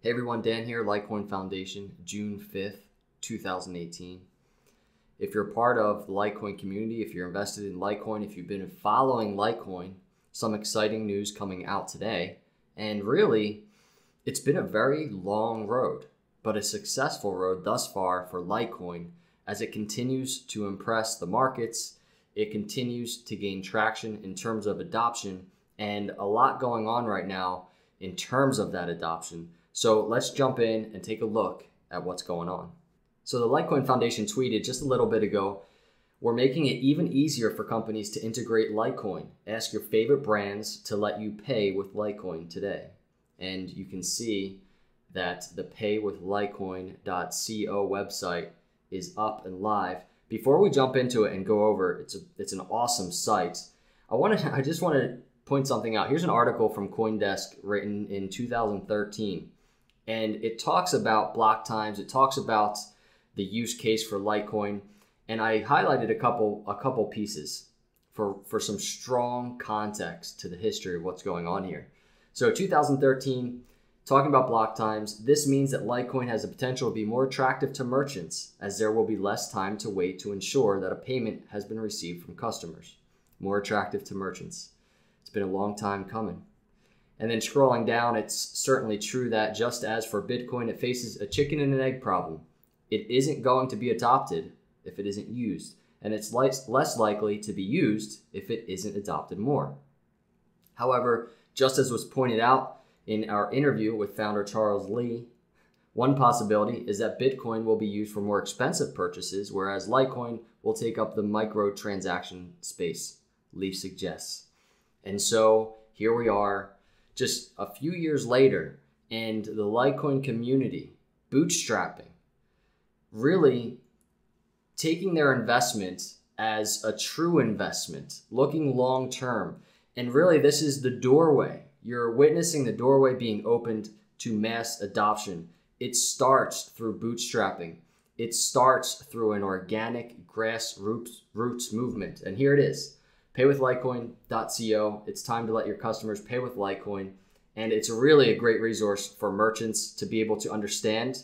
Hey everyone, Dan here, Litecoin Foundation, June 5th, 2018. If you're part of the Litecoin community, if you're invested in Litecoin, if you've been following Litecoin, some exciting news coming out today. And really, it's been a very long road, but a successful road thus far for Litecoin as it continues to impress the markets. It continues to gain traction in terms of adoption, and a lot going on right now in terms of that adoption. So let's jump in and take a look at what's going on. So the Litecoin Foundation tweeted just a little bit ago, we're making it even easier for companies to integrate Litecoin. Ask your favorite brands to let you pay with Litecoin today. And you can see that the paywithlitecoin.co website is up and live. Before we jump into it and go over, it's an awesome site. I just want to point something out. Here's an article from CoinDesk written in 2013. And it talks about block times. It talks about the use case for Litecoin. And I highlighted a couple pieces for some strong context to the history of what's going on here. So 2013, talking about block times, this means that Litecoin has the potential to be more attractive to merchants as there will be less time to wait to ensure that a payment has been received from customers. More attractive to merchants. It's been a long time coming. And then scrolling down, it's certainly true that just as for Bitcoin, it faces a chicken and an egg problem. It isn't going to be adopted if it isn't used, and it's less likely to be used if it isn't adopted more. However, just as was pointed out in our interview with founder Charles Lee, one possibility is that Bitcoin will be used for more expensive purchases, whereas Litecoin will take up the micro-transaction space, Lee suggests. And so here we are, just a few years later, and the Litecoin community bootstrapping, really taking their investment as a true investment, looking long term. And really, this is the doorway. You're witnessing the doorway being opened to mass adoption. It starts through bootstrapping. It starts through an organic grassroots movement. And here it is. paywithlitecoin.co. It's time to let your customers pay with Litecoin. And it's really a great resource for merchants to be able to understand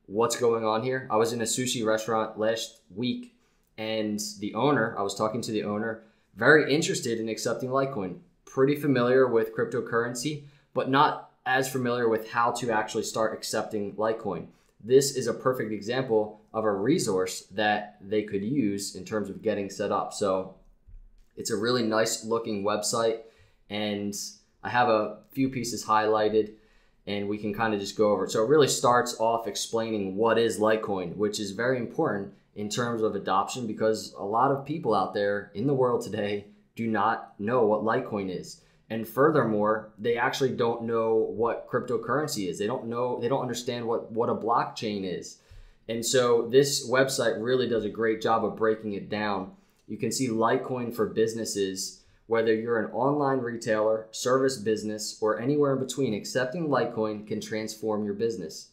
what's going on here. I was in a sushi restaurant last week, and I was talking to the owner, very interested in accepting Litecoin, pretty familiar with cryptocurrency, but not as familiar with how to actually start accepting Litecoin. This is a perfect example of a resource that they could use in terms of getting set up. So it's a really nice looking website, and I have a few pieces highlighted and we can kind of just go over it. So it really starts off explaining what is Litecoin, which is very important in terms of adoption because a lot of people out there in the world today do not know what Litecoin is. And furthermore, they actually don't know what cryptocurrency is. They don't understand what a blockchain is. And so this website really does a great job of breaking it down. You can see Litecoin for businesses, whether you're an online retailer, service business, or anywhere in between, accepting Litecoin can transform your business.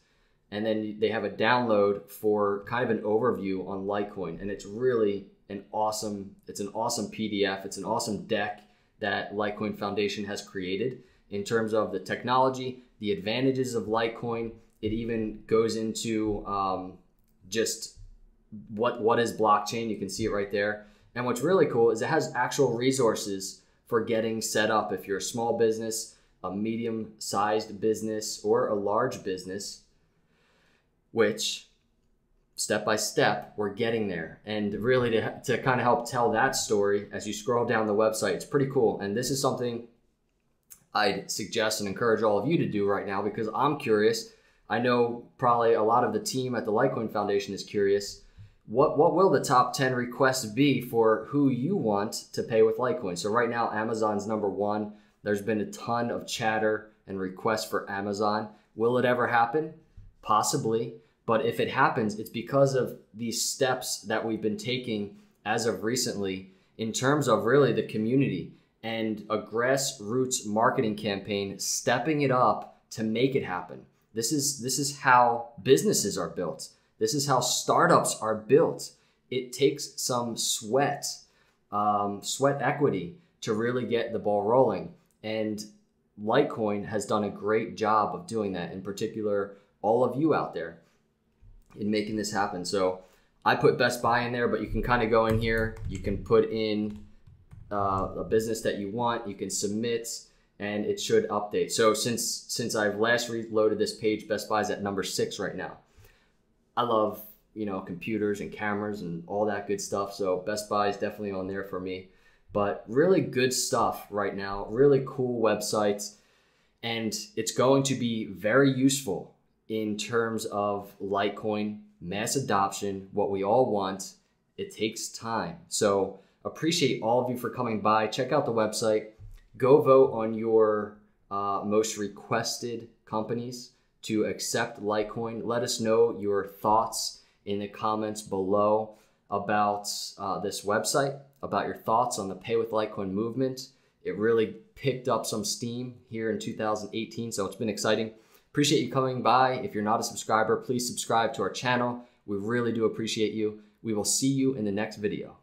And then they have a download for kind of an overview on Litecoin. And it's really an awesome PDF. It's an awesome deck that Litecoin Foundation has created in terms of the technology, the advantages of Litecoin. It even goes into just what is blockchain. You can see it right there. And what's really cool is it has actual resources for getting set up. If you're a small business, a medium-sized business, or a large business, which step by step, we're getting there. And really to kind of help tell that story as you scroll down the website, it's pretty cool. And this is something I'd suggest and encourage all of you to do right now because I'm curious. I know probably a lot of the team at the Litecoin Foundation is curious. What will the top 10 requests be for who you want to pay with Litecoin? So right now, Amazon's number one. There's been a ton of chatter and requests for Amazon. Will it ever happen? Possibly. But if it happens, it's because of these steps that we've been taking as of recently in terms of really the community and a grassroots marketing campaign, stepping it up to make it happen. This is how businesses are built. This is how startups are built. It takes some sweat equity to really get the ball rolling. And Litecoin has done a great job of doing that, in particular, all of you out there in making this happen. So I put Best Buy in there, but you can kind of go in here. You can put in a business that you want. You can submit, and it should update. So since I've last reloaded this page, Best Buy is at number 6 right now. I love, you know, computers and cameras and all that good stuff. So Best Buy is definitely on there for me. But really good stuff right now, really cool websites. And it's going to be very useful in terms of Litecoin, mass adoption, what we all want. It takes time. So appreciate all of you for coming by. Check out the website. Go vote on your most requested companies to accept Litecoin. Let us know your thoughts in the comments below about this website, about your thoughts on the Pay with Litecoin movement. It really picked up some steam here in 2018, so it's been exciting. Appreciate you coming by. If you're not a subscriber, please subscribe to our channel. We really do appreciate you. We will see you in the next video.